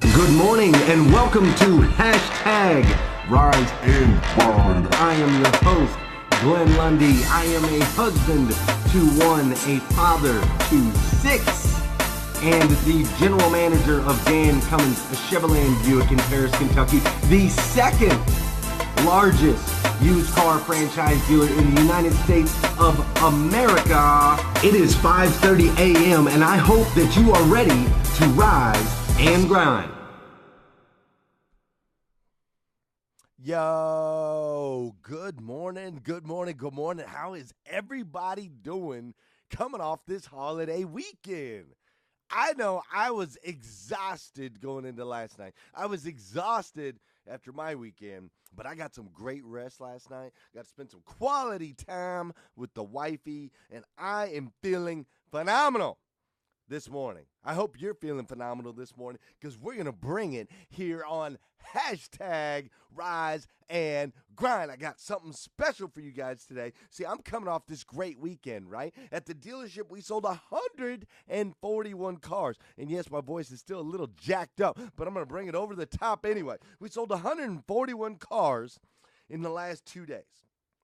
Good morning and welcome to Hashtag Rise and Grind. I am your host, Glenn Lundy. I am a husband to one, a father to six, and the general manager of Dan Cummins Chevrolet Buick in Paris, Kentucky, the second largest used car franchise dealer in the United States of America. It is 5:30 a.m. and I hope that you are ready to rise and grind. Yo, good morning. How is everybody doing coming off this holiday weekend? I know I was exhausted going into last night. I was exhausted after my weekend, but I got some great rest last night. Got to spend some quality time with the wifey, and I am feeling phenomenal this morning. I hope you're feeling phenomenal this morning because we're going to bring it here on Hashtag Rise and Grind. I got something special for you guys today. See, I'm coming off this great weekend, right? At the dealership, we sold 141 cars. And yes, my voice is still a little jacked up, but I'm going to bring it over the top anyway. We sold 141 cars in the last 2 days.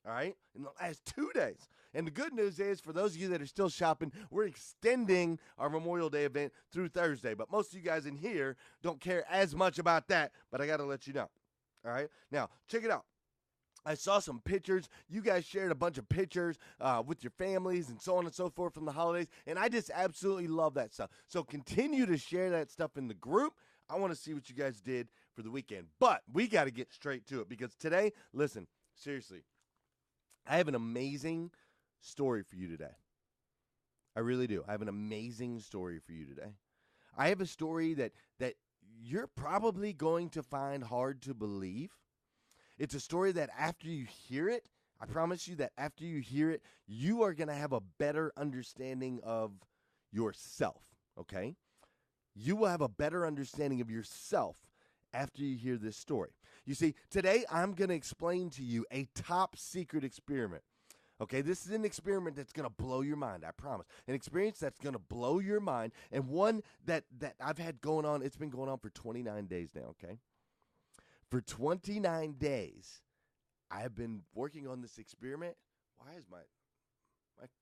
All right? In the last 2 days. And the good news is, for those of you that are still shopping, we're extending our Memorial Day event through Thursday. But most of you guys in here don't care as much about that, but I got to let you know. All right? Now, check it out. I saw some pictures. You guys shared a bunch of pictures with your families and so on and so forth from the holidays, and I just absolutely love that stuff. So continue to share that stuff in the group. I want to see what you guys did for the weekend. But we got to get straight to it because today, listen, seriously, I have an amazing story for you today. I really do. I have an amazing story for you today. I have a story that you're probably going to find hard to believe. It's a story that after you hear it, I promise you that after you hear it, you are going to have a better understanding of yourself, okay? You will have a better understanding of yourself after you hear this story. You see, today I'm going to explain to you a top secret experiment. Okay, this is an experiment that's going to blow your mind, I promise. An experience that's going to blow your mind, and one that I've had going on. It's been going on for 29 days now, okay? For 29 days, I have been working on this experiment. Why is my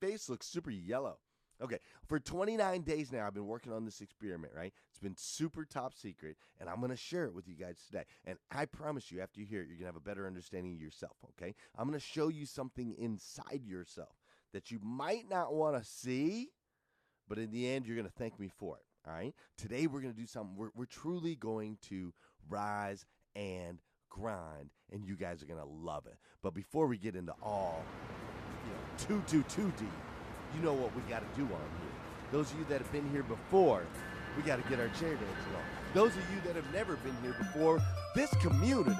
face looks super yellow? Okay, for 29 days now, I've been working on this experiment, right? It's been super top secret, and I'm going to share it with you guys today. And I promise you, after you hear it, you're going to have a better understanding of yourself, okay? I'm going to show you something inside yourself that you might not want to see, but in the end, you're going to thank me for it, all right? Today, we're going to do something. We're truly going to rise and grind, and you guys are going to love it. But before we get into all, too deep, you know what we got to do on here. Those of you that have been here before, we got to get our chair dancing on. Those of you that have never been here before, this community,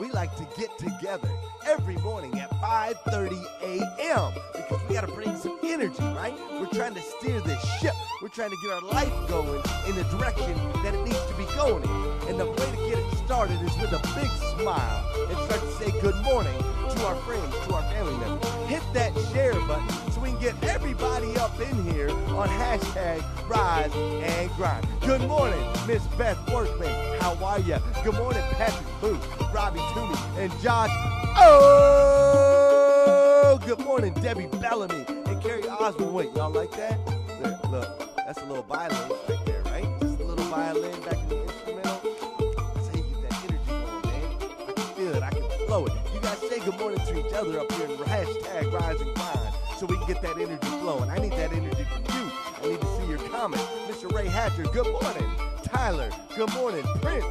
we like to get together every morning at 5:30 a.m. because we got to bring some energy, right? We're trying to steer this ship. We're trying to get our life going in the direction that it needs to be going in. And the way to get it started is with a big smile and start to say good morning to our friends, to our family members. Hit that share button so we can get everybody up in here on Hashtag Rise and Grind. Good morning, Miss Beth Workman. How are you? Good morning, Patrick Booth, Robbie Toomey, and Josh. Oh, good morning, Debbie Bellamy and Carrie Osmond. Wait, y'all like that? Look, that's a little violin right there, right? Just a little violin back in the instrumental. That's how you get that energy going, man. I can feel it. I can flow it. You guys say good morning to each other up here in Hashtag Rise and Grind so we can get that energy flowing. I need that energy from you. I need to see your comment. Mr. Ray Hatcher, good morning. Tyler, good morning. Prince,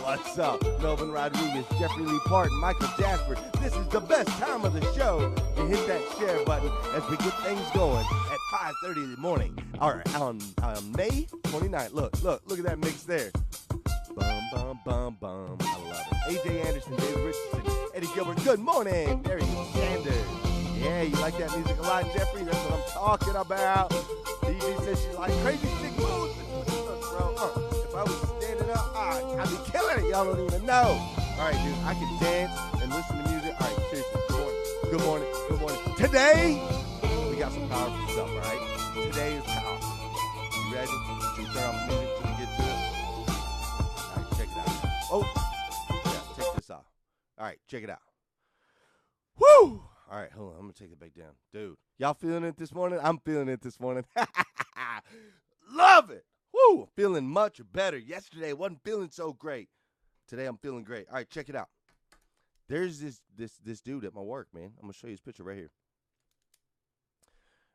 what's up? Melvin Rodriguez, Jeffrey Lee Parton, Michael Jasper. This is the best time of the show to hit that share button as we get things going at 5:30 in the morning. All right, on May 29th. Look at that mix there. Bum, bum, bum, bum. I love it. AJ Anderson, David Richardson, Eddie Gilbert. Good morning, Barry Sanders. Yeah, you like that music a lot, Jeffrey? That's what I'm talking about. DJ says she like crazy stick moves. Look, bro, if I was standing up, I'd be killing it. Y'all don't even know. All right, dude, I can dance and listen to music. All right, seriously, good morning. Today, we got some powerful stuff, all right? Today is powerful. You ready? Should we turn off the music till we get to it? Oh, yeah, take this off. All right, check it out. Woo! All right, hold on. I'm going to take it back down. Dude, y'all feeling it this morning? I'm feeling it this morning. Love it. Woo! Feeling much better. Yesterday, wasn't feeling so great. Today, I'm feeling great. All right, check it out. There's this dude at my work, man. I'm going to show you his picture right here.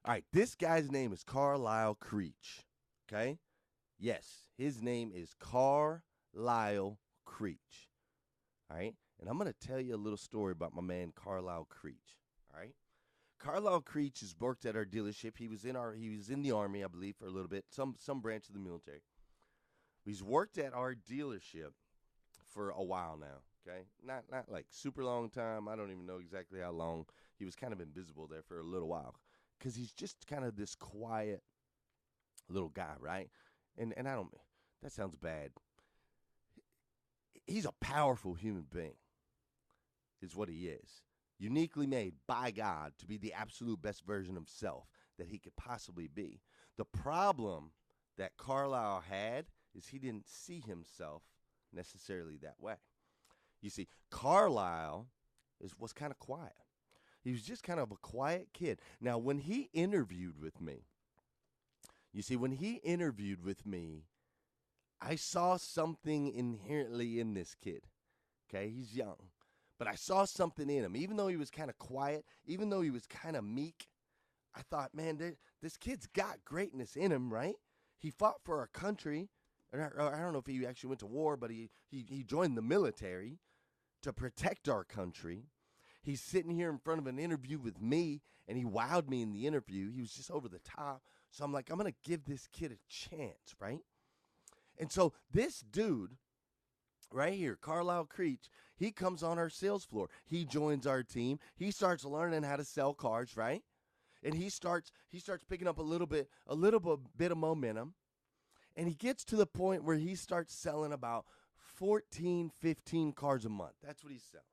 All right, this guy's name is Carlisle Creech, okay? Yes, his name is Carlisle Creech, all right? And I'm going to tell you a little story about my man Carlisle Creech, all right? Carlisle Creech has worked at our dealership. He was in the Army, I believe, for a little bit, some branch of the military. He's worked at our dealership for a while now, okay? Not like super long time. I don't even know exactly how long. He was kind of invisible there for a little while because he's just kind of this quiet little guy, right? And I don't, that sounds bad. He's a powerful human being, is what he is. Uniquely made by God to be the absolute best version of himself that he could possibly be. The problem that Carlisle had is he didn't see himself necessarily that way. You see, Carlisle was kind of quiet. He was just kind of a quiet kid. Now, when he interviewed with me, I saw something inherently in this kid. Okay, he's young. But I saw something in him. Even though he was kind of quiet, even though he was kind of meek, I thought, man, this kid's got greatness in him, right? He fought for our country. I don't know if he actually went to war, but he joined the military to protect our country. He's sitting here in front of an interview with me, and he wowed me in the interview. He was just over the top. So I'm like, I'm going to give this kid a chance, right? And so this dude right here, Carlisle Creech, he comes on our sales floor. He joins our team. He starts learning how to sell cars, right? And he starts picking up a little bit of momentum. And he gets to the point where he starts selling about 14, 15 cars a month. That's what he's selling.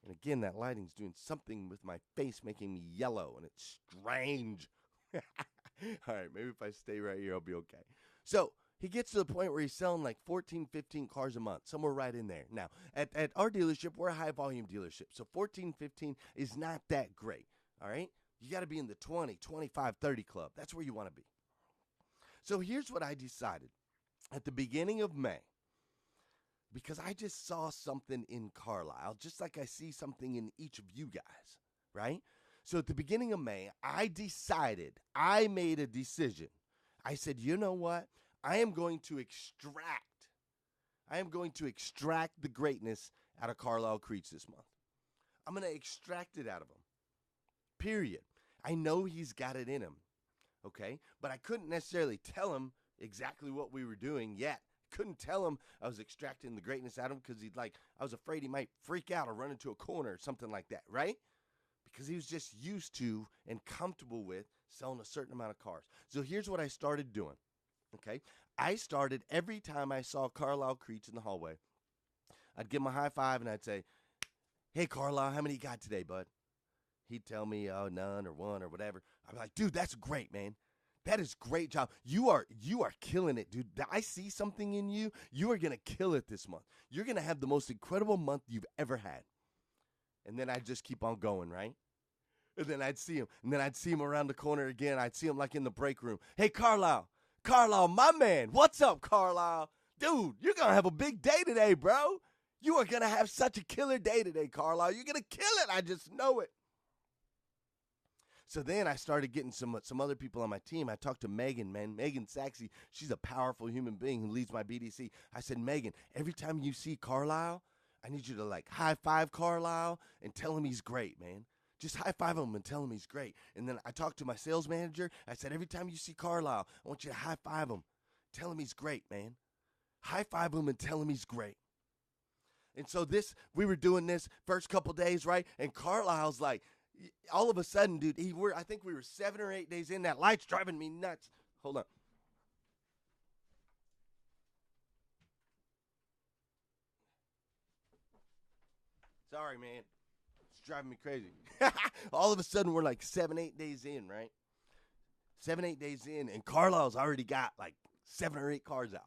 And again, that lighting's doing something with my face, making me yellow, and it's strange. All right, maybe if I stay right here, I'll be okay. So he gets to the point where he's selling like 14, 15 cars a month, somewhere right in there. Now, at our dealership, we're a high-volume dealership, so 14, 15 is not that great, all right? You got to be in the 20, 25, 30 club. That's where you want to be. So here's what I decided at the beginning of May, because I just saw something in Carlisle, just like I see something in each of you guys, right? So at the beginning of May, I made a decision. I said, you know what? I am going to extract the greatness out of Carlisle Creech this month. I'm going to extract it out of him. Period. I know he's got it in him, okay? But I couldn't necessarily tell him exactly what we were doing yet. Couldn't tell him I was extracting the greatness out of him because I was afraid he might freak out or run into a corner or something like that, right? Because he was just used to and comfortable with selling a certain amount of cars. So here's what I started doing, okay? I started every time I saw Carlisle Creech in the hallway, I'd give him a high five and I'd say, hey, Carlisle, how many you got today, bud? He'd tell me, oh, none or one or whatever. I'd be like, dude, that's great, man. That is great job. You are killing it, dude. I see something in you. You are going to kill it this month. You're going to have the most incredible month you've ever had. And then I'd just keep on going, right? And then I'd see him. And then I'd see him around the corner again. I'd see him like in the break room. Hey, Carlisle, my man. What's up, Carlisle? Dude, you're going to have a big day today, bro. You are going to have such a killer day today, Carlisle. You're going to kill it. I just know it. So then I started getting some other people on my team. I talked to Megan, man. Megan Saxey, she's a powerful human being who leads my BDC. I said, Megan, every time you see Carlisle, I need you to like high five Carlisle and tell him he's great, man. Just high five him and tell him he's great. And then I talked to my sales manager. I said, every time you see Carlisle, I want you to high five him. Tell him he's great, man. High five him and tell him he's great. And so we were doing this first couple days, right? And Carlisle's like, all of a sudden, dude, I think we were 7 or 8 days in. That light's driving me nuts. Hold on. Sorry, man. It's driving me crazy. All of a sudden, we're like 7, 8 days in, right? 7, 8 days in, and Carlisle's already got like 7 or 8 cars out.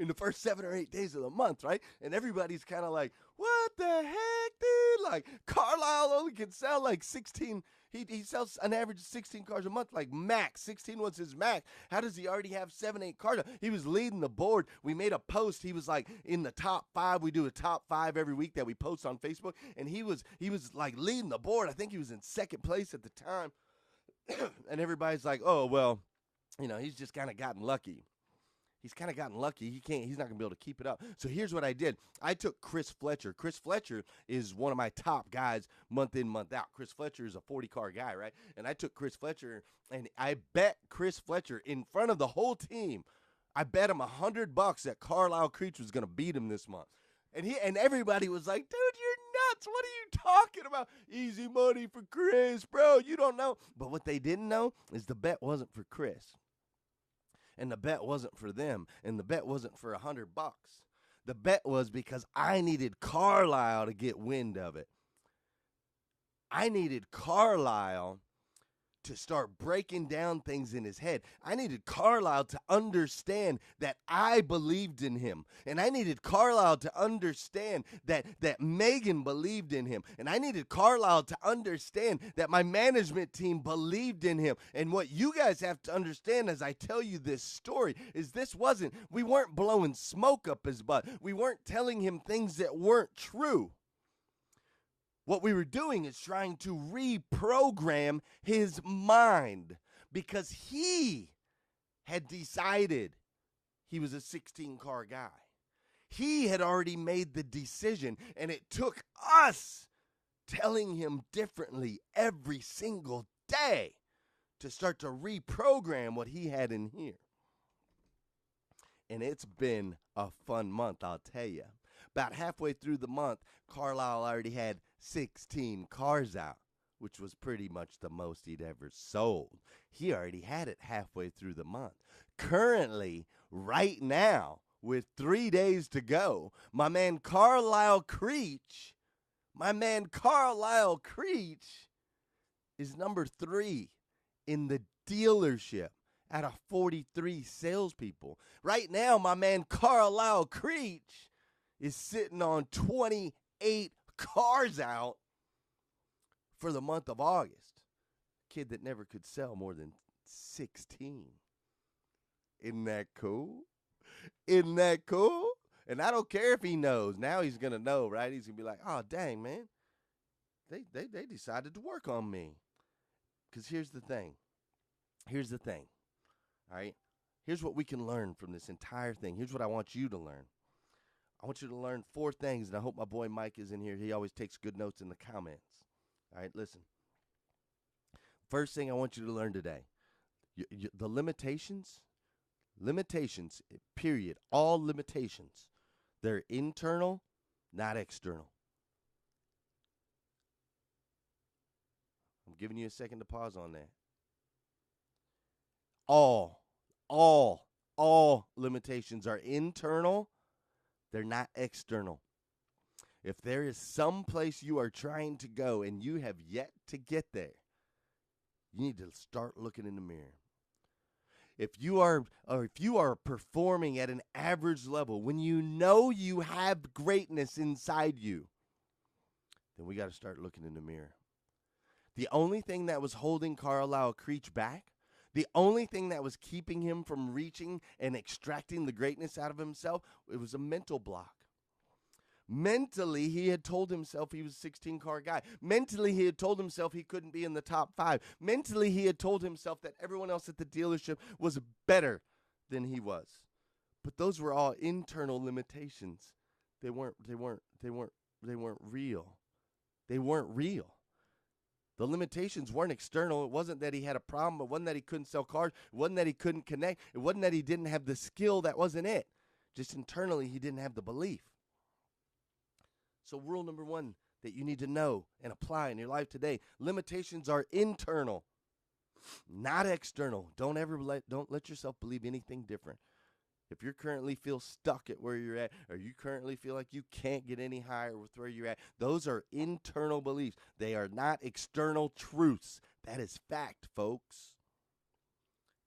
in the first 7 or 8 days of the month, right? And everybody's kind of like, what the heck, dude? Like, Carlisle only can sell like 16. He sells an average of 16 cars a month, like max. 16 was his max. How does he already have 7, 8 cars? He was leading the board. We made a post. He was like in the top 5. We do a top 5 every week that we post on Facebook. And he was like leading the board. I think he was in second place at the time. And everybody's like, oh, well, he's just kind of gotten lucky. He's kind of gotten lucky. He's not going to be able to keep it up. So here's what I did. I took Chris Fletcher. Chris Fletcher is one of my top guys month in, month out. Chris Fletcher is a 40-car guy, right? And I took Chris Fletcher, and I bet Chris Fletcher in front of the whole team. I bet him $100 that Carlisle Creech was going to beat him this month. And everybody was like, dude, you're nuts. What are you talking about? Easy money for Chris, bro. You don't know. But what they didn't know is the bet wasn't for Chris. And the bet wasn't for them. And the bet wasn't for $100. The bet was because I needed Carlisle to get wind of it. I needed Carlisle to start breaking down things in his head. I needed Carlisle to understand that I believed in him. And I needed Carlisle to understand that Megan believed in him. And I needed Carlisle to understand that my management team believed in him. And what you guys have to understand as I tell you this story is we weren't blowing smoke up his butt. We weren't telling him things that weren't true. What we were doing is trying to reprogram his mind because he had decided he was a 16-car guy. He had already made the decision, and it took us telling him differently every single day to start to reprogram what he had in here. And it's been a fun month, I'll tell you. About halfway through the month, Carlisle already had 16 cars out, which was pretty much the most he'd ever sold. He already had it halfway through the month. Currently, right now, with 3 days to go, my man Carlisle Creech is number 3 in the dealership out of 43 salespeople. Right now, my man Carlisle Creech is sitting on 28 cars out for the month of August. Kid that never could sell more than 16. Isn't that cool? Isn't that cool? And I don't care if he knows. Now he's going to know, right? He's going to be like, oh, dang, man. They decided to work on me. Because here's the thing. All right? Here's what we can learn from this entire thing. Here's what I want you to learn. I want you to learn 4 things, and I hope my boy Mike is in here. He always takes good notes in the comments. All right, listen. First thing I want you to learn today, the limitations, period, all limitations, they're internal, not external. I'm giving you a second to pause on that. All limitations are internal. They're not external. If there is some place you are trying to go and you have yet to get there, you need to start looking in the mirror. If you are performing at an average level, when you know you have greatness inside you, then we got to start looking in the mirror. The only thing that was holding Carlisle Creech back, the only thing that was keeping him from reaching and extracting the greatness out of himself, it was a mental block. Mentally, he had told himself he was a 16-car guy. Mentally, he had told himself he couldn't be in the top 5. Mentally, he had told himself that everyone else at the dealership was better than he was. But those were all internal limitations. They weren't real. They weren't real. The limitations weren't external. It wasn't that he had a problem. It wasn't that he couldn't sell cars. It wasn't that he couldn't connect. It wasn't that he didn't have the skill. That wasn't it. Just internally, he didn't have the belief. So rule number 1 that you need to know and apply in your life today, limitations are internal, not external. Don't let yourself believe anything different. If you currently feel stuck at where you're at, or you currently feel like you can't get any higher with where you're at, those are internal beliefs. They are not external truths. That is fact, folks.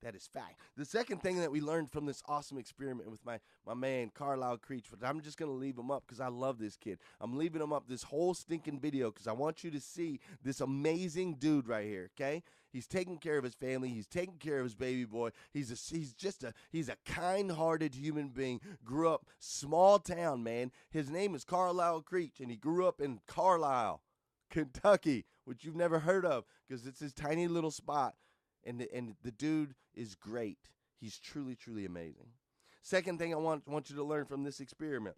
That is fact. The second thing that we learned from this awesome experiment with my man, Carlisle Creech, but I'm just going to leave him up because I love this kid. I'm leaving him up this whole stinking video because I want you to see this amazing dude right here, okay? He's taking care of his family. He's taking care of his baby boy. He's a kind-hearted human being. Grew up small town, man. His name is Carlisle Creech, and he grew up in Carlisle, Kentucky, which you've never heard of because it's this tiny little spot. And the dude is great. He's truly, truly amazing. Second thing I want you to learn from this experiment.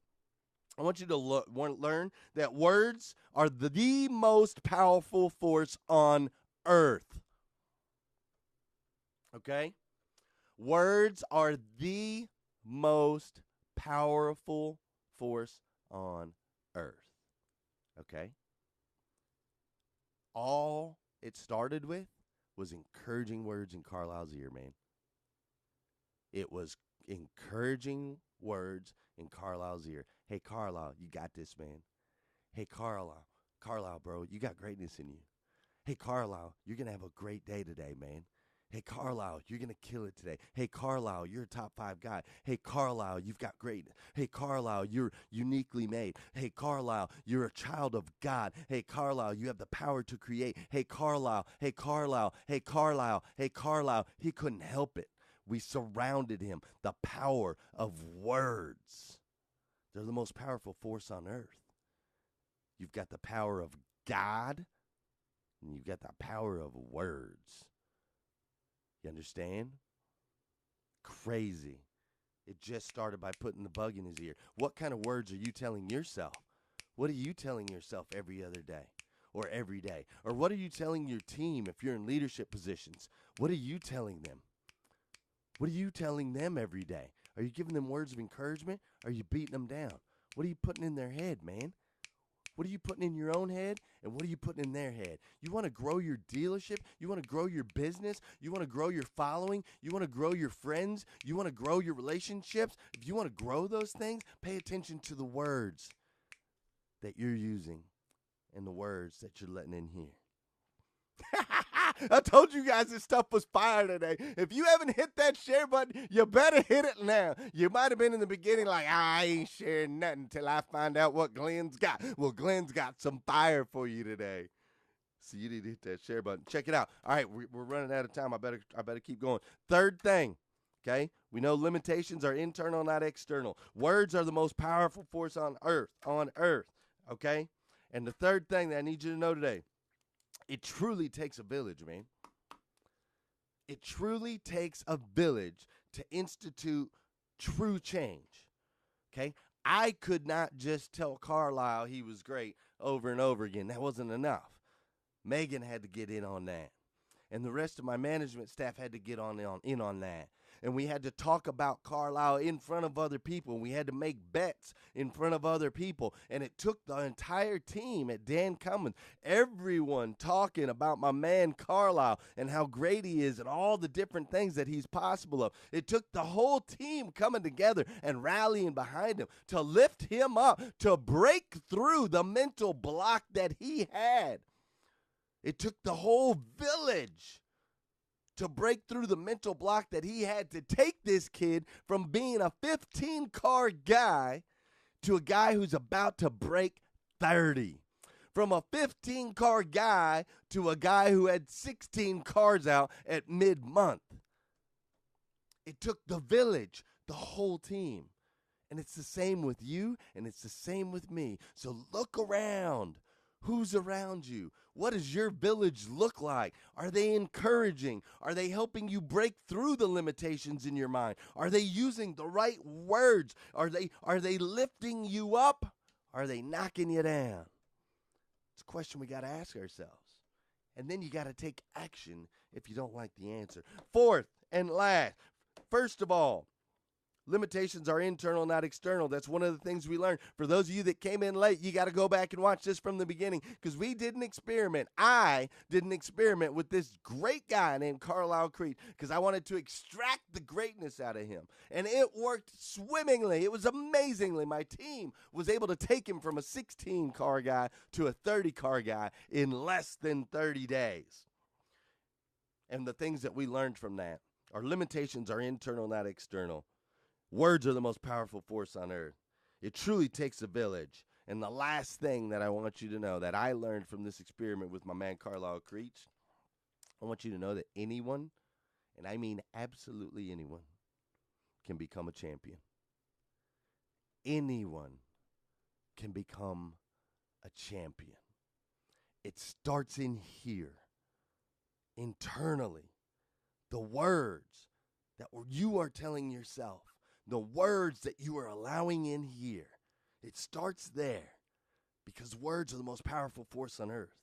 I want you to learn that words are the most powerful force on earth. Okay? Words are the most powerful force on earth. Okay? All it started with was encouraging words in Carlisle's ear, man. It was encouraging words in Carlisle's ear. Hey, Carlisle, you got this, man. Hey, Carlisle, bro, you got greatness in you. Hey, Carlisle, you're going to have a great day today, man. Hey, Carlisle, you're going to kill it today. Hey, Carlisle, you're a top 5 guy. Hey, Carlisle, you've got greatness. Hey, Carlisle, you're uniquely made. Hey, Carlisle, you're a child of God. Hey, Carlisle, you have the power to create. Hey, Carlisle, hey, Carlisle, hey, Carlisle, hey, Carlisle. He couldn't help it. We surrounded him. The power of words. They're the most powerful force on earth. You've got the power of God, and you've got the power of words. You understand? Crazy. It just started by putting the bug in his ear. What kind of words are you telling yourself? What are you telling yourself every other day or every day? Or what are you telling your team if you're in leadership positions? What are you telling them? What are you telling them every day? Are you giving them words of encouragement? Or are you beating them down? What are you putting in their head, man? What are you putting in your own head, and what are you putting in their head? You want to grow your dealership? You want to grow your business? You want to grow your following? You want to grow your friends? You want to grow your relationships? If you want to grow those things, pay attention to the words that you're using and the words that you're letting in here. I told you guys this stuff was fire today. If you haven't hit that share button, you better hit it now. You might have been in the beginning like, I ain't sharing nothing until I find out what Glenn's got. Well, Glenn's got some fire for you today. So you need to hit that share button. Check it out. All right, we're running out of time. I better keep going. Third thing, okay? We know limitations are internal, not external. Words are the most powerful force on earth, okay? And the third thing that I need you to know today, it truly takes a village, man. It truly takes a village to institute true change, okay? I could not just tell Carlisle he was great over and over again. That wasn't enough. Megan had to get in on that. And the rest of my management staff had to get in on that. And we had to talk about Carlisle in front of other people. We had to make bets in front of other people. And it took the entire team at Dan Cummins, everyone talking about my man Carlisle and how great he is and all the different things that he's possible of. It took the whole team coming together and rallying behind him to lift him up, to break through the mental block that he had. It took the whole village to break through the mental block that he had to take this kid from being a 15-car guy to a guy who's about to break 30. From a 15-car guy to a guy who had 16 cars out at mid-month. It took the village, the whole team. And it's the same with you, and it's the same with me. So look around. Who's around you? What does your village look like? Are they encouraging? Are they helping you break through the limitations in your mind? Are they using the right words? Are they lifting you up? Are they knocking you down? It's a question we got to ask ourselves. And then you got to take action if you don't like the answer. Fourth and last, first of all, limitations are internal, not external. That's one of the things we learned. For those of you that came in late, you got to go back and watch this from the beginning because we did an experiment. I did an experiment with this great guy named Carlisle Creech because I wanted to extract the greatness out of him. And it worked swimmingly. It was amazingly. My team was able to take him from a 16-car guy to a 30-car guy in less than 30 days. And the things that we learned from that. Our limitations are internal, not external. Words are the most powerful force on earth. It truly takes a village. And the last thing that I want you to know that I learned from this experiment with my man Carlisle Creech, I want you to know that anyone, and I mean absolutely anyone, can become a champion. Anyone can become a champion. It starts in here, internally. The words that you are telling yourself, the words that you are allowing in here, it starts there because words are the most powerful force on earth.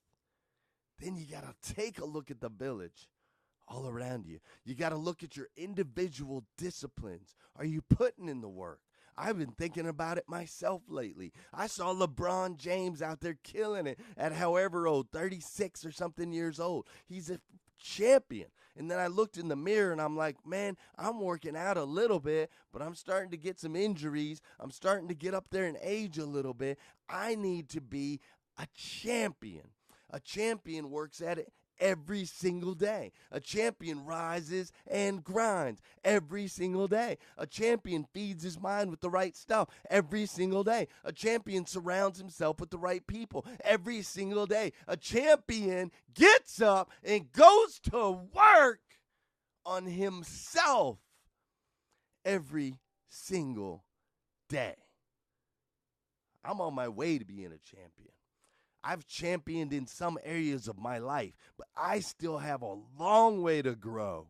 Then you got to take a look at the village all around you. You got to look at your individual disciplines. Are you putting in the work? I've been thinking about it myself lately. I saw LeBron James out there killing it at however old, 36 or something years old. He's a champion. And then I looked in the mirror and I'm like, man, I'm working out a little bit, but I'm starting to get some injuries. I'm starting to get up there in age a little bit. I need to be a champion. A champion works at it every single day. A champion rises and grinds every single day. A champion feeds his mind with the right stuff every single day. A champion surrounds himself with the right people every single day. A champion gets up and goes to work on himself every single day. I'm on my way to being a champion. I've championed in some areas of my life, but I still have a long way to grow.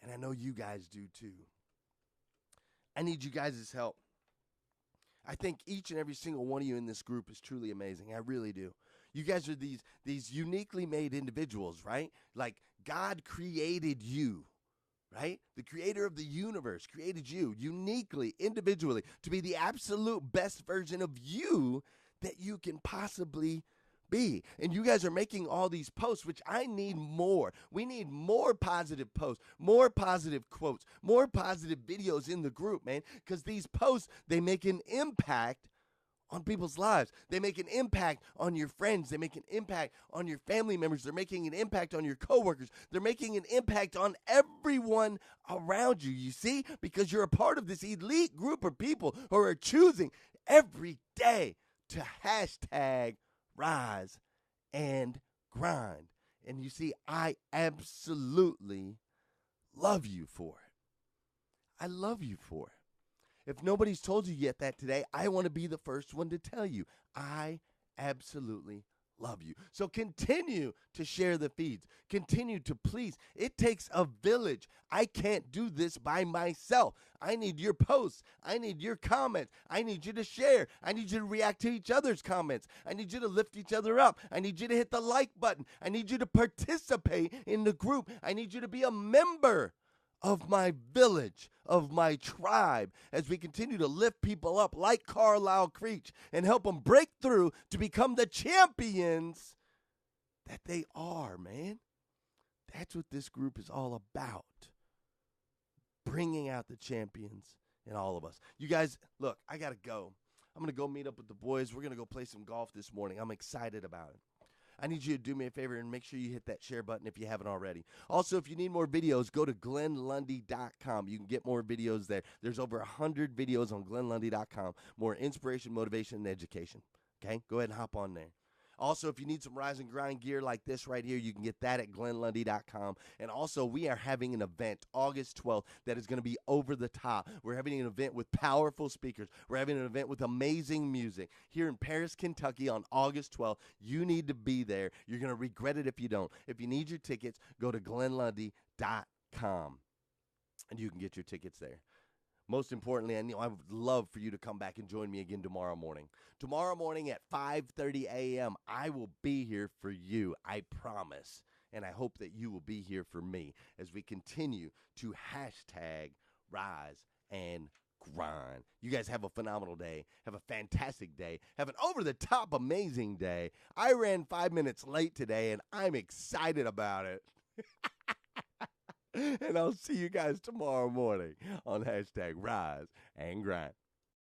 And I know you guys do too. I need you guys' help. I think each and every single one of you in this group is truly amazing. I really do. You guys are these uniquely made individuals, right? Like God created you, right? The creator of the universe created you uniquely, individually, to be the absolute best version of you that you can possibly be. And you guys are making all these posts, which I need more. We need more positive posts, more positive quotes, more positive videos in the group, man, because these posts, they make an impact on people's lives. They make an impact on your friends. They make an impact on your family members. They're making an impact on your coworkers. They're making an impact on everyone around you, you see, because you're a part of this elite group of people who are choosing every day to hashtag rise and grind. And you see, I absolutely love you for it. I love you for it. If nobody's told you yet that today, I want to be the first one to tell you, I absolutely love you. So continue to share the feeds. Continue to please. It takes a village. I can't do this by myself. I need your posts. I need your comments. I need you to share. I need you to react to each other's comments. I need you to lift each other up. I need you to hit the like button. I need you to participate in the group. I need you to be a member of my village, of my tribe, as we continue to lift people up like Carlisle Creech and help them break through to become the champions that they are, man. That's what this group is all about. Bringing out the champions in all of us. You guys, look, I got to go. I'm going to go meet up with the boys. We're going to go play some golf this morning. I'm excited about it. I need you to do me a favor and make sure you hit that share button if you haven't already. Also, if you need more videos, go to GlennLundy.com. You can get more videos there. There's over 100 videos on GlennLundy.com. More inspiration, motivation, and education. Okay? Go ahead and hop on there. Also, if you need some Rise and Grind gear like this right here, you can get that at GlennLundy.com. And also, we are having an event August 12th that is going to be over the top. We're having an event with powerful speakers. We're having an event with amazing music here in Paris, Kentucky on August 12th. You need to be there. You're going to regret it if you don't. If you need your tickets, go to GlennLundy.com, and you can get your tickets there. Most importantly, I would love for you to come back and join me again tomorrow morning. Tomorrow morning at 5:30 a.m., I will be here for you, I promise. And I hope that you will be here for me as we continue to hashtag rise and grind. You guys have a phenomenal day. Have a fantastic day. Have an over-the-top amazing day. I ran 5 minutes late today, and I'm excited about it. And I'll see you guys tomorrow morning on hashtag rise and grind.